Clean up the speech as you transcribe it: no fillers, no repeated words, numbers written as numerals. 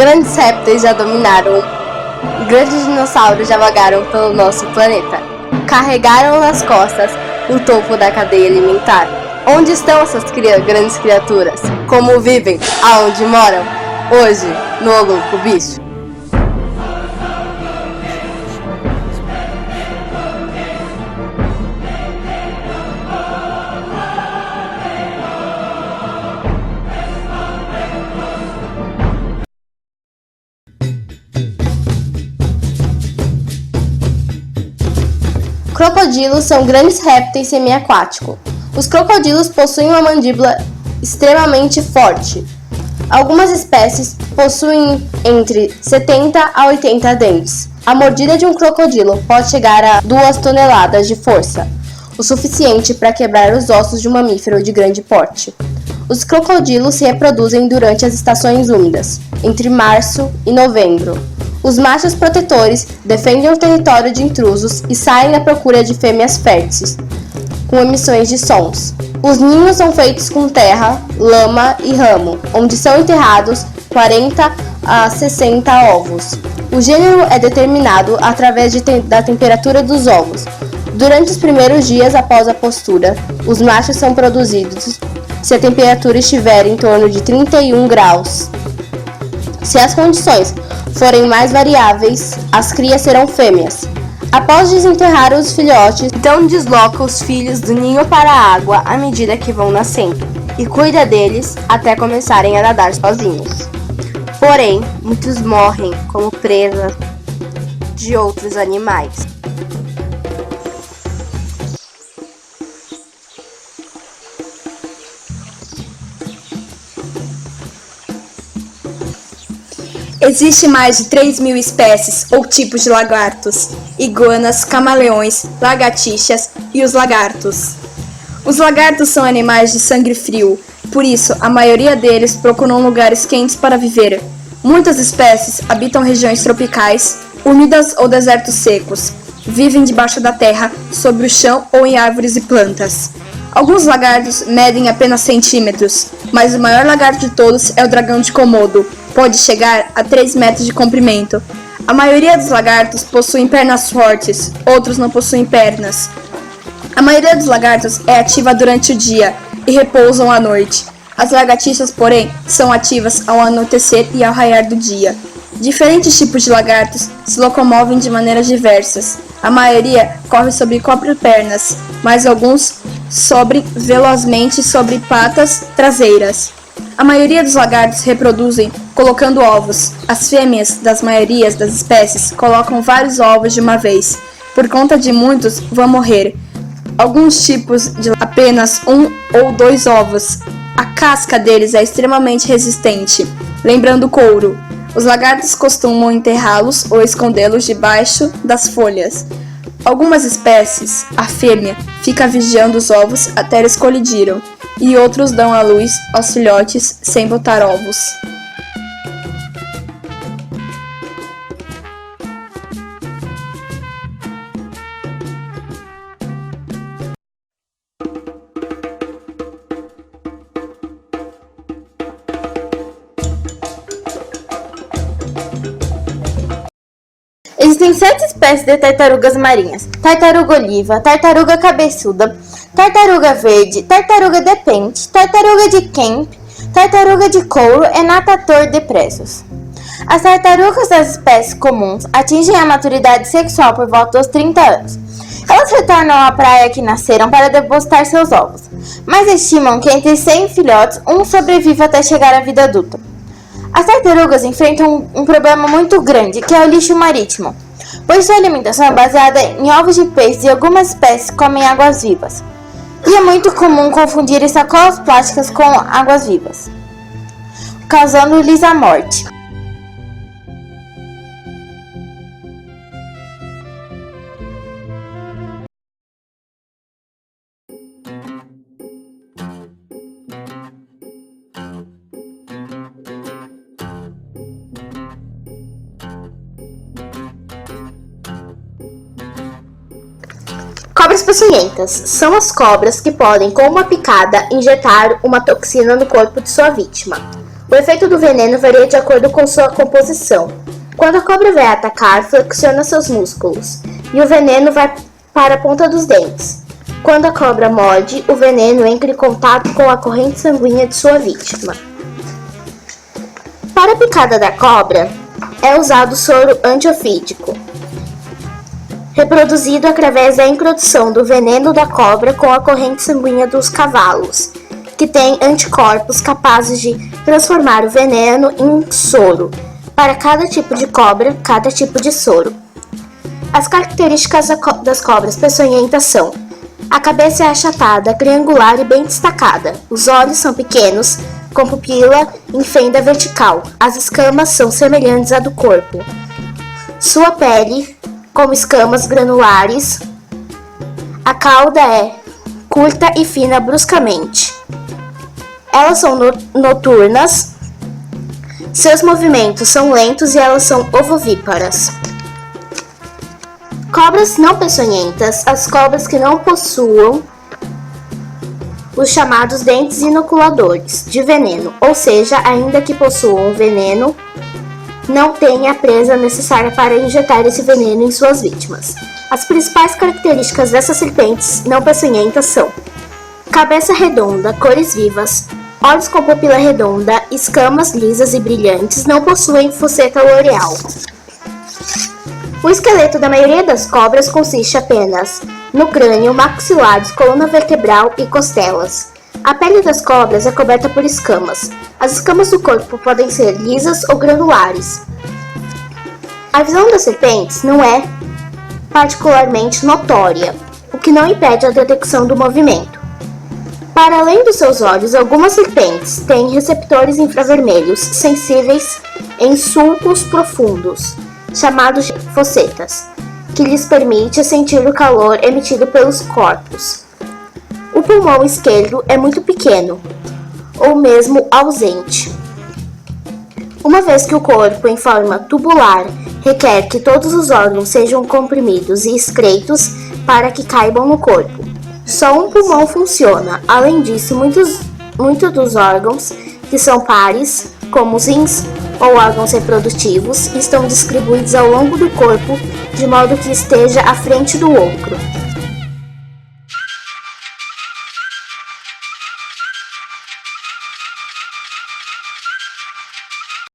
Grandes répteis já dominaram, grandes dinossauros já vagaram pelo nosso planeta. Carregaram nas costas o topo da cadeia alimentar. Onde estão essas grandes criaturas? Como vivem? Aonde moram? Hoje, no Louco Bicho. Crocodilos são grandes répteis semiaquáticos. Os crocodilos possuem uma mandíbula extremamente forte. Algumas espécies possuem entre 70 a 80 dentes. A mordida de um crocodilo pode chegar a 2 toneladas de força, o suficiente para quebrar os ossos de um mamífero de grande porte. Os crocodilos se reproduzem durante as estações úmidas, entre março e novembro. Os machos protetores defendem o território de intrusos e saem à procura de fêmeas férteis, com emissões de sons. Os ninhos são feitos com terra, lama e ramo, onde são enterrados 40 a 60 ovos. O gênero é determinado através da temperatura dos ovos. Durante os primeiros dias após a postura, os machos são produzidos se a temperatura estiver em torno de 31 graus. Se as condições forem mais variáveis, as crias serão fêmeas. Após desenterrar os filhotes, então desloca os filhos do ninho para a água à medida que vão nascendo e cuida deles até começarem a nadar sozinhos. Porém, muitos morrem como presas de outros animais. Existem mais de 3.000 espécies ou tipos de lagartos, iguanas, camaleões, lagartixas e os lagartos. Os lagartos são animais de sangue frio, por isso a maioria deles procuram lugares quentes para viver. Muitas espécies habitam regiões tropicais, úmidas ou desertos secos. Vivem debaixo da terra, sobre o chão ou em árvores e plantas. Alguns lagartos medem apenas centímetros, mas o maior lagarto de todos é o dragão de Komodo. Pode chegar a 3 metros de comprimento. A maioria dos lagartos possuem pernas fortes, outros não possuem pernas. A maioria dos lagartos é ativa durante o dia e repousam à noite. As lagartixas, porém, são ativas ao anoitecer e ao raiar do dia. Diferentes tipos de lagartos se locomovem de maneiras diversas. A maioria corre sobre 4 pernas, mas alguns sobem velozmente sobre patas traseiras. A maioria dos lagartos reproduzem colocando ovos. As fêmeas das maiorias das espécies colocam vários ovos de uma vez. Por conta de muitos, vão morrer. Alguns tipos de apenas 1 ou 2 ovos. A casca deles é extremamente resistente, lembrando couro. Os lagartos costumam enterrá-los ou escondê-los debaixo das folhas. Algumas espécies, a fêmea fica vigiando os ovos até eles colidiram, e outros dão à luz aos filhotes sem botar ovos. Existem 7 espécies de tartarugas marinhas: tartaruga oliva, tartaruga cabeçuda, tartaruga verde, tartaruga de pente, tartaruga de Kemp, tartaruga de couro e natator de presos. As tartarugas das espécies comuns atingem a maturidade sexual por volta dos 30 anos. Elas retornam à praia que nasceram para depositar seus ovos, mas estimam que entre 100 filhotes, um sobrevive até chegar à vida adulta. As tartarugas enfrentam um problema muito grande, que é o lixo marítimo, pois sua alimentação é baseada em ovos de peixes e algumas espécies comem águas-vivas. E é muito comum confundir sacolas plásticas com águas-vivas, causando-lhes a morte. Cobras peçonhentas são as cobras que podem, com uma picada, injetar uma toxina no corpo de sua vítima. O efeito do veneno varia de acordo com sua composição. Quando a cobra vai atacar, flexiona seus músculos e o veneno vai para a ponta dos dentes. Quando a cobra morde, o veneno entra em contato com a corrente sanguínea de sua vítima. Para a picada da cobra, é usado soro antiofídico, reproduzido através da introdução do veneno da cobra com a corrente sanguínea dos cavalos, que tem anticorpos capazes de transformar o veneno em soro. Para cada tipo de cobra, cada tipo de soro. As características das cobras peçonhentas são: a cabeça é achatada, triangular e bem destacada. Os olhos são pequenos, com pupila em fenda vertical. As escamas são semelhantes à do corpo. Sua pele, com escamas granulares. A cauda é curta e fina bruscamente. Elas são noturnas. Seus movimentos são lentos e elas são ovovíparas. Cobras não peçonhentas, as cobras que não possuam os chamados dentes inoculadores de veneno, ou seja, ainda que possuam veneno, não têm a presa necessária para injetar esse veneno em suas vítimas. As principais características dessas serpentes não peçonhentas são: cabeça redonda, cores vivas, olhos com pupila redonda, escamas lisas e brilhantes, não possuem fosseta loreal. O esqueleto da maioria das cobras consiste apenas no crânio, maxilares, coluna vertebral e costelas. A pele das cobras é coberta por escamas. As escamas do corpo podem ser lisas ou granulares. A visão das serpentes não é particularmente notória, o que não impede a detecção do movimento. Para além dos seus olhos, algumas serpentes têm receptores infravermelhos sensíveis em sulcos profundos, chamados de fossetas, que lhes permite sentir o calor emitido pelos corpos. O pulmão esquerdo é muito pequeno, ou mesmo ausente, uma vez que o corpo em forma tubular requer que todos os órgãos sejam comprimidos e excretos para que caibam no corpo. Só um pulmão funciona. Além disso, muitos dos órgãos que são pares, como os rins ou órgãos reprodutivos, estão distribuídos ao longo do corpo de modo que esteja à frente do outro.